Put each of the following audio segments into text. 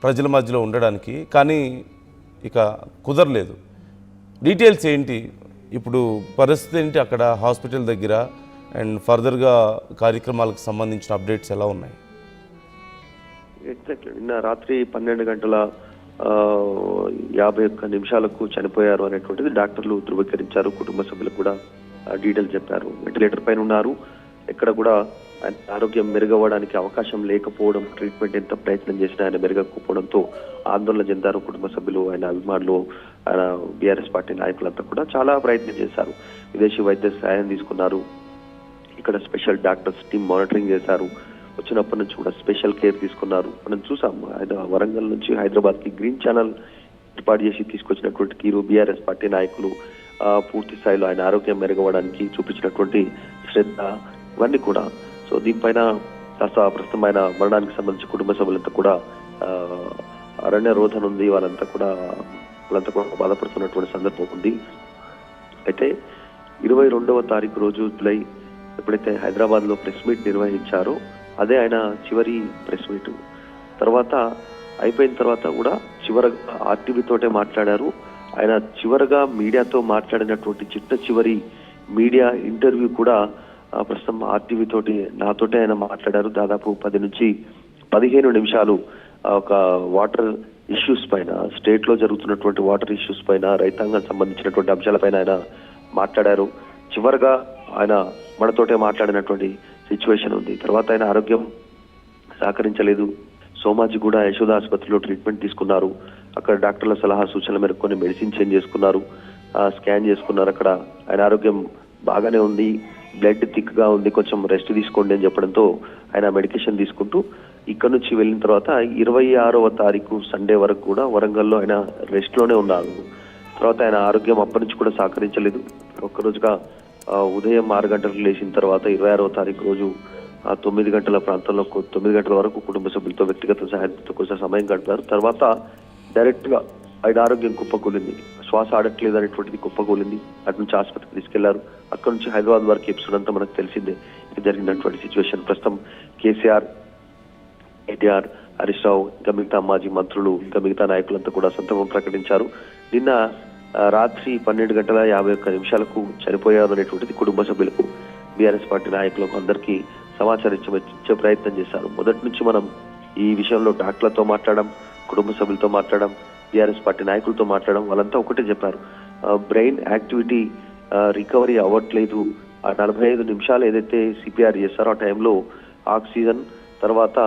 ప్రజల మధ్యలో ఉండడానికి, కానీ ఇక కుదరలేదు. డీటెయిల్స్ ఏంటి, ఇప్పుడు పరిస్థితి ఏంటి అక్కడ హాస్పిటల్ దగ్గర, అండ్ ఫర్దర్గా కార్యక్రమాలకు సంబంధించిన అప్డేట్స్ ఎలా ఉన్నాయి? ఎగ్జాక్ట్లీ నిన్న రాత్రి 12:51 చనిపోయారు అనేటువంటిది డాక్టర్లు ధృవీకరించారు. కుటుంబ సభ్యులకు కూడా డీటెయిల్స్ చెప్పారు. వెంటిలేటర్ పైన ఉన్నారు, ఎక్కడ కూడా ఆయన ఆరోగ్యం మెరుగవ్వడానికి అవకాశం లేకపోవడం, ట్రీట్మెంట్ ఎంత ప్రయత్నం చేసినా ఆయన మెరుగకపోవడంతో ఆందోళన చెందారు కుటుంబ సభ్యులు, ఆయన అభిమానులు, ఆయన బీఆర్ఎస్ పార్టీ నాయకులంతా కూడా చాలా ప్రయత్నం చేశారు. విదేశీ వైద్య సహాయం తీసుకున్నారు, ఇక్కడ స్పెషల్ డాక్టర్స్ టీమ్ మానిటరింగ్ చేశారు, వచ్చినప్పటి నుంచి కూడా స్పెషల్ కేర్ తీసుకున్నారు. మనం చూసాం వరంగల్ నుంచి హైదరాబాద్ కి గ్రీన్ ఛానల్ ఏర్పాటు చేసి తీసుకొచ్చినటువంటి తీరు, బీఆర్ఎస్ పార్టీ నాయకులు పూర్తి స్థాయిలో ఆయన ఆరోగ్యం మెరుగవడానికి చూపించినటువంటి శ్రద్ధ, ఇవన్నీ కూడా. సో దీనిపైన కాస్త ప్రస్తుతం ఆయన మరణానికి సంబంధించి కుటుంబ సభ్యులంతా కూడా అరణ్య రోధన ఉంది, వాళ్ళంతా కూడా బాధపడుతున్నటువంటి సందర్భం ఉంది. అయితే 22వ తారీఖు రోజు జూలై ఎప్పుడైతే హైదరాబాద్ లో ప్రెస్ మీట్ నిర్వహించారో అదే ఆయన చివరి ప్రెస్ మీట్. తర్వాత అయిపోయిన తర్వాత కూడా చివరగా ఆర్టీవీ తోటే మాట్లాడారు. ఆయన చివరగా మీడియాతో మాట్లాడినటువంటి చివరి మీడియా ఇంటర్వ్యూ కూడా ప్రస్తుతం ఆర్టీవీ తోటి నాతోటే ఆయన మాట్లాడారు. దాదాపు 10 నుంచి 15 నిమిషాలు ఒక వాటర్ ఇష్యూస్ పైన, స్టేట్ లో జరుగుతున్నటువంటి వాటర్ ఇష్యూస్ పైన, రైతాంగం సంబంధించినటువంటి అంశాలపైన ఆయన మాట్లాడారు. చివరగా ఆయన మనతోటే మాట్లాడినటువంటి సిచ్యువేషన్ ఉంది. తర్వాత ఆయన ఆరోగ్యం సహకరించలేదు. సోమాజిగూడ యశోద ఆసుపత్రిలో ట్రీట్మెంట్ తీసుకున్నారు. అక్కడ డాక్టర్ల సలహా సూచనల మేరకు కొన్ని మెడిసిన్ చేంజ్ చేసుకున్నారు, స్కాన్ చేసుకున్నారు. అక్కడ ఆయన ఆరోగ్యం బాగానే ఉంది, బ్లడ్ థిక్ గా ఉంది, కొంచెం రెస్ట్ తీసుకోండి అని చెప్పడంతో ఆయన మెడికేషన్ తీసుకుంటూ ఇక్కడ నుంచి వెళ్ళిన తర్వాత 26వ తారీఖు సండే వరకు కూడా వరంగల్లో ఆయన రెస్ట్ లోనే ఉన్నారు. తర్వాత ఆయన ఆరోగ్యం అప్పటి నుంచి కూడా సహకరించలేదు. ఒక్కరోజుగా ఉదయం 6 గంటలకు లేచిన తర్వాత 26వ తారీఖు రోజు 9 గంటల ప్రాంతంలో 9 గంటల వరకు కుటుంబ సభ్యులతో వ్యక్తిగత సహాయంతో కొంచెం సమయం గడిపారు. తర్వాత డైరెక్ట్ గా ఆయన ఆరోగ్యం కుప్పకూలింది, శ్వాస ఆడట్లేదు అనేటువంటిది కుప్పకూలింది. అటు నుంచి ఆసుపత్రికి తీసుకెళ్లారు. అక్కడ నుంచి హైదరాబాద్ వరకు ఎపిసోడ్ అంతా మనకు తెలిసిందే జరిగినటువంటి సిచ్యువేషన్. ప్రస్తుతం కేసీఆర్, కేటీఆర్, హరీష్ రావు, ఇంకా మిగతా మాజీ మంత్రులు, ఇంకా మిగతా నాయకులంతా కూడా సంతాపం ప్రకటించారు. నిన్న రాత్రి 12:51 చనిపోయారు అనేటువంటిది కుటుంబ సభ్యులకు, బీఆర్ఎస్ పార్టీ నాయకులకు అందరికీ సమాచారం ఇచ్చే ప్రయత్నం చేశారు. మొదటి నుంచి మనం ఈ విషయంలో డాక్టర్లతో మాట్లాడడం, కుటుంబ సభ్యులతో మాట్లాడడం, బీఆర్ఎస్ పార్టీ నాయకులతో మాట్లాడడం, వాళ్ళంతా ఒకటే చెప్పారు, బ్రెయిన్ యాక్టివిటీ రికవరీ అవ్వట్లేదు. ఆ 45 నిమిషాలు ఏదైతే సిపిఆర్ చేస్తారో ఆ టైంలో ఆక్సిజన్ తర్వాత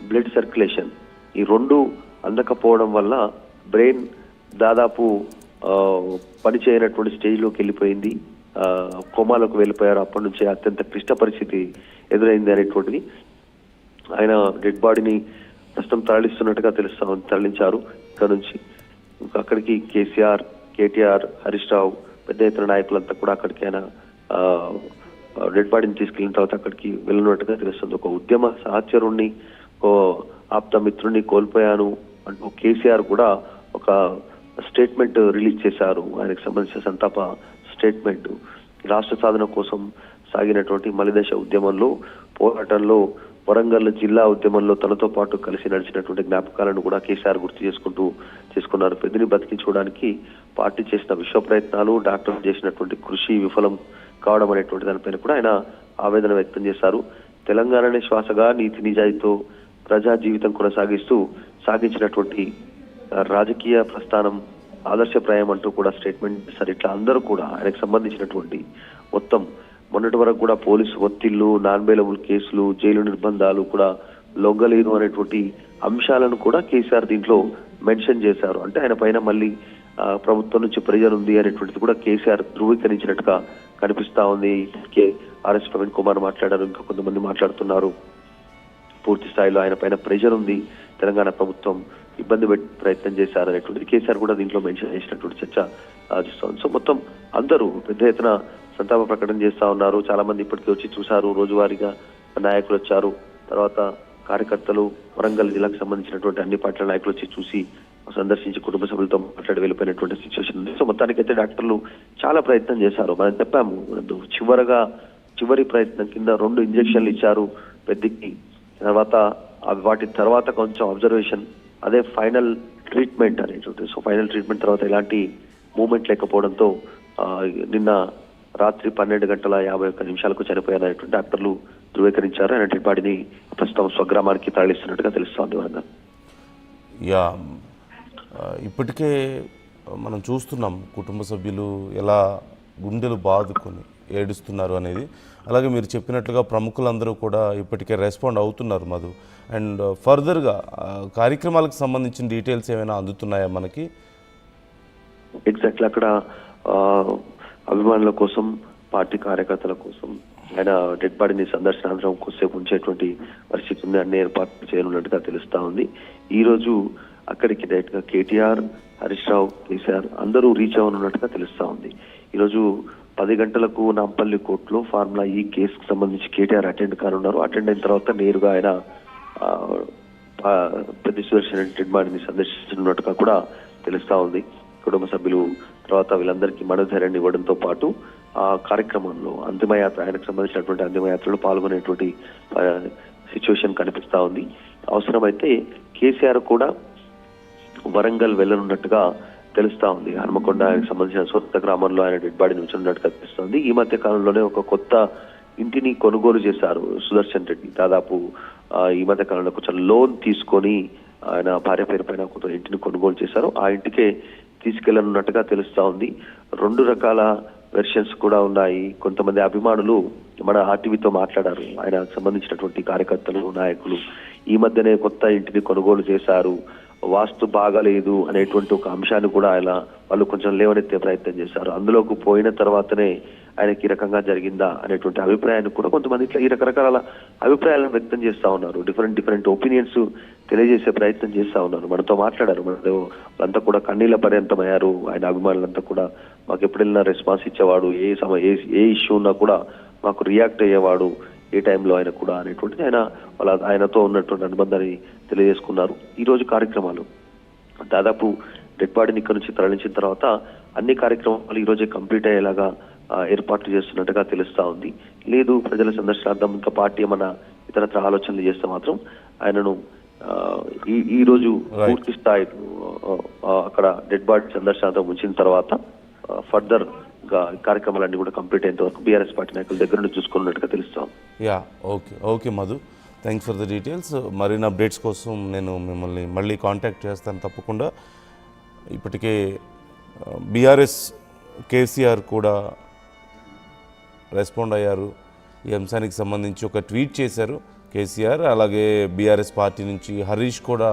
బ్లడ్ సర్క్యులేషన్ ఈ రెండు అందకపోవడం వల్ల బ్రెయిన్ దాదాపు పని చేయనటువంటి స్టేజ్ లోకి వెళ్ళిపోయింది, కోమాలోకి వెళ్ళిపోయారు. అప్పటి నుంచి అత్యంత క్లిష్ట పరిస్థితి ఎదురైంది అనేటువంటిది. ఆయన డెడ్ బాడీని ప్రస్తుతం తరలిస్తున్నట్టుగా తరలించారు. ఇక్కడ నుంచి అక్కడికి కేసీఆర్, కేటీఆర్, హరీష్ రావు, పెద్ద ఎత్తున నాయకులంతా కూడా అక్కడికి ఆయన డెడ్ బాడీని తీసుకెళ్లిన తర్వాత అక్కడికి వెళ్ళినట్టుగా తెలుస్తుంది. ఒక ఉద్యమ సహచరుణ్ణి, ఓ ఆప్త మిత్రుణ్ణి కోల్పోయాను అంటూ కేసీఆర్ కూడా ఒక స్టేట్మెంట్ రిలీజ్ చేశారు. ఆయనకు సంబంధించిన సంతాప స్టేట్మెంట్. రాష్ట్ర సాధన కోసం సాగినటువంటి మలిదశ ఉద్యమంలో, పోరాటంలో, వరంగల్ జిల్లా ఉద్యమంలో తనతో పాటు కలిసి నడిచినటువంటి జ్ఞాపకాలను కూడా కేసీఆర్ గుర్తు చేసుకున్నారు. పెద్దని బతికించుకోవడానికి పార్టీ చేసిన విశ్వ ప్రయత్నాలు, డాక్టర్లు చేసినటువంటి కృషి విఫలం కావడం అనేటువంటి దానిపైన కూడా ఆయన ఆవేదన వ్యక్తం చేశారు. తెలంగాణనే శ్వాసగా నీతి నిజాయితీతో ప్రజా జీవితం కొనసాగిస్తూ సాగించినటువంటి రాజకీయ ప్రస్థానం ఆదర్శప్రాయం అంటూ కూడా స్టేట్మెంట్ చేశారు. ఇట్లా అందరూ కూడా ఆయనకు సంబంధించినటువంటి మొత్తం మొన్నటి వరకు కూడా పోలీసు ఒత్తిళ్లు, నాన్ బెయిలబుల్ కేసులు, జైలు నిర్బంధాలు కూడా లొంగలేరు అనేటువంటి అంశాలను కూడా కేసీఆర్ దీంట్లో మెన్షన్ చేశారు. అంటే ఆయన పైన మళ్ళీ ప్రభుత్వం నుంచి ప్రెజర్ ఉంది అనేటువంటిది కూడా కేసీఆర్ ధృవీకరించినట్టుగా కనిపిస్తా ఉంది. ఆర్ఎస్ ప్రవీణ్ కుమార్ మాట్లాడారు, ఇంకా కొంతమంది మాట్లాడుతున్నారు. పూర్తి స్థాయిలో ఆయన పైన ప్రెజర్ ఉంది, తెలంగాణ ప్రభుత్వం ఇబ్బంది పెట్టి ప్రయత్నం చేశారు అనేటువంటిది కేసీఆర్ కూడా దీంట్లో మెన్షన్ చేసినటువంటి చర్చ చూస్తాం. సో మొత్తం అందరూ పెద్ద ఎత్తున సంతాప ప్రకటన చేస్తా ఉన్నారు. చాలా మంది ఇప్పటికీ వచ్చి చూశారు, రోజువారీగా నాయకులు వచ్చారు, తర్వాత కార్యకర్తలు, వరంగల్ జిల్లాకు సంబంధించినటువంటి అన్ని పార్టీల నాయకులు వచ్చి చూసి సందర్శించి కుటుంబ సభ్యులతో మాట్లాడి వెళ్ళిపోయినటువంటి సిచ్యువేషన్ ఉంది. సో మొత్తానికైతే డాక్టర్లు చాలా ప్రయత్నం చేశారు. మనం చెప్పాము, చివరి ప్రయత్నం కింద 2 ఇంజక్షన్లు ఇచ్చారు పెద్దకి. తర్వాత వాటి తర్వాత కొంచెం అబ్జర్వేషన్ అదే ఫైనల్ ట్రీట్మెంట్ అనేటువంటిది. సో ఫైనల్ ట్రీట్మెంట్ తర్వాత ఎలాంటి మూమెంట్ లేకపోవడంతో నిన్న రాత్రి 12:51 చనిపోయారనేటువంటి డాక్టర్లు ధృవీకరించారు. ఆయన డెడ్ బాడీని ప్రస్తుతం స్వగ్రామానికి తరలిస్తున్నట్టుగా తెలుస్తోంది వరంగల్. యా, ఇప్పటికే మనం చూస్తున్నాం కుటుంబ సభ్యులు ఎలా గుండెలు బాదుకొని ఏడుస్తున్నారు అనేది. అలాగే మీరు చెప్పినట్లుగా ప్రముఖులందరూ కూడా ఇప్పటికే రెస్పాండ్ అవుతున్నారు మధు. అండ్ ఫర్దర్గా కార్యక్రమాలకు సంబంధించిన డీటెయిల్స్ ఏమైనా అందుతున్నాయా మనకి? ఎగ్జాక్ట్లీ అక్కడ అభిమానుల కోసం, పార్టీ కార్యకర్తల కోసం ఆయన డెడ్ బాడీని సందర్శనాంతరం కొద్దిసేపు ఉంచేటువంటి పరిస్థితి ఉంది. అన్ని ఏర్పాట్లు చేయనున్నట్టుగా తెలుస్తా ఉంది. ఈ రోజు అక్కడికి డైరెక్ట్ గా కేటీఆర్, హరీష్ రావు, కేసీఆర్ అందరూ రీచ్ అవ్వనున్నట్టుగా తెలుస్తా ఉంది. ఈరోజు 10 గంటలకు నాంపల్లి కోర్టులో ఫార్ములా ఈ కేసుకు సంబంధించి కేటీఆర్ అటెండ్ కానున్నారు. అటెండ్ అయిన తర్వాత నేరుగా ఆయన పెద్ద సుదర్శన్ డెడ్ బాడీని సందర్శించనున్నట్టుగా కూడా తెలుస్తా ఉంది. కుటుంబ సభ్యులు తర్వాత వీళ్ళందరికీ మనోధైర్యాన్ని ఇవ్వడంతో పాటు ఆ కార్యక్రమంలో అంతిమయాత్ర, ఆయనకు సంబంధించినటువంటి అంతిమయాత్రలో పాల్గొనేటువంటి సిచ్యువేషన్ కనిపిస్తా ఉంది. అవసరమైతే కేసీఆర్ కూడా వరంగల్ వెళ్ళనున్నట్టుగా తెలుస్తా ఉంది. హనుమకొండ ఆయనకు సంబంధించిన సొంత గ్రామంలో ఆయన డెడ్ బాడీ ఉంచున్నట్టుగా తెలుస్తుంది. ఈ మధ్య కాలంలోనే ఒక కొత్త ఇంటిని కొనుగోలు చేశారు సుదర్శన్ రెడ్డి. దాదాపు ఈ మధ్య కాలంలో కొంచెం లోన్ తీసుకొని ఆయన భార్య పేరు పైన కొంత ఇంటిని కొనుగోలు చేశారు. ఆ ఇంటికే తీసుకెళ్లనున్నట్టుగా తెలుస్తా ఉంది. 2 రకాల వెర్షన్స్ కూడా ఉన్నాయి. కొంతమంది అభిమానులు మన ఆర్టీవీతో మాట్లాడారు. ఆయనకు సంబంధించినటువంటి కార్యకర్తలు, నాయకులు ఈ మధ్యనే కొత్త ఇంటిని కొనుగోలు చేశారు, వాస్తు బాగాలేదు అనేటువంటి ఒక అంశాన్ని కూడా వాళ్ళు కొంచెం లేవనెత్తే ప్రయత్నం చేశారు. అందులోకి పోయిన తర్వాతనే ఆయనకి ఈ రకంగా జరిగిందా అనేటువంటి అభిప్రాయాన్ని కూడా కొంతమంది ఇట్లా ఈ రకరకాల అభిప్రాయాలను వ్యక్తం చేస్తా ఉన్నారు. డిఫరెంట్ ఒపీనియన్స్ తెలియజేసే ప్రయత్నం చేస్తా ఉన్నారు. మనతో మాట్లాడారు. వాళ్ళంతా కూడా కన్నీళ్ల పర్యంతమయ్యారు. ఆయన అభిమానులంతా కూడా మాకు ఎప్పుడైనా రెస్పాన్స్ ఇచ్చేవాడు, ఏ ఇష్యూ ఉన్నా కూడా మాకు రియాక్ట్ అయ్యేవాడు, ఏ టైంలో ఆయన కూడా అనేటువంటిది ఆయనతో ఉన్నటువంటి అనుబంధాన్ని తెలియజేసుకున్నారు. ఈ రోజు కార్యక్రమాలు దాదాపు డెడ్ బాడీని ఇక్కడ నుంచి తరలించిన తర్వాత అన్ని కార్యక్రమాలు ఈ రోజే కంప్లీట్ అయ్యేలాగా ఏర్పాట్లు చేస్తున్నట్టుగా తెలుస్తా ఉంది. లేదు ప్రజల సందర్శనార్థం ఇంకా పార్టీ ఏమన్నా ఇతరత్ర ఆలోచనలు చేస్తే మాత్రం ఆయనను ఈ రోజు పూర్తి స్థాయి అక్కడ డెడ్ బాడీ సందర్శనార్థం ఉంచిన తర్వాత ఫర్దర్ గా కార్యక్రమాలన్నీ కూడా కంప్లీట్ అయ్యేంత వరకు బీఆర్ఎస్ పార్టీ నాయకుల దగ్గర నుండి చూసుకున్నట్టుగా తెలుస్తాం. Yeah, okay Madhu, thanks for the details. మరిన్ని అప్డేట్స్ కోసం నేను మిమ్మల్ని మళ్ళీ కాంటాక్ట్ చేస్తాను తప్పకుండా. ఇప్పటికే బీఆర్ఎస్ కేసీఆర్ కూడా రెస్పాండ్ అయ్యారు. ఈ అంశానికి సంబంధించి ఒక ట్వీట్ చేశారు కేసీఆర్. అలాగే బీఆర్ఎస్ పార్టీ నుంచి హరీష్ కూడా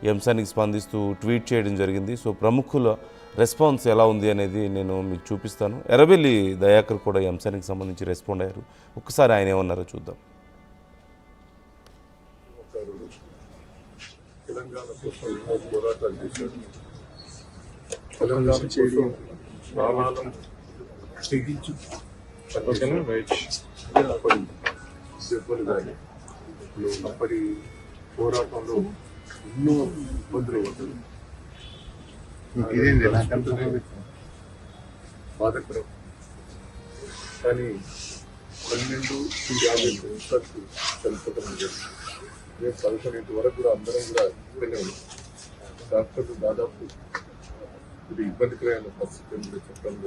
ఈ అంశానికి స్పందిస్తూ ట్వీట్ చేయడం జరిగింది. సో ప్రముఖుల రెస్పాన్స్ ఎలా ఉంది అనేది నేను మీకు చూపిస్తాను. ఎర్రబెల్లి దయాకర్ కూడా ఈ అంశానికి సంబంధించి రెస్పాండ్ అయ్యారు. ఒక్కసారి ఆయన ఏమన్నారో చూద్దాం. తెలంగాణ కోసం ఎన్నో పోరాటాలు చేశాడు. తెలంగాణ కోసం ప్రాణాలను తెగించి అప్పటి దెబ్బలు కానీ అప్పటి పోరాటంలో ఎన్నో ఇబ్బందులు పడ్డారు. బాధకరం. కానీ 12:50 నిమిషాలకు చనిపోవడం జరిగింది. రేపు 11 వరకు కూడా అందరం కూడా ఇక్కడనే ఉన్నాం. డాక్టర్లు దాదాపు ఇది ఇబ్బందికరమైన పరిస్థితి చెప్పడం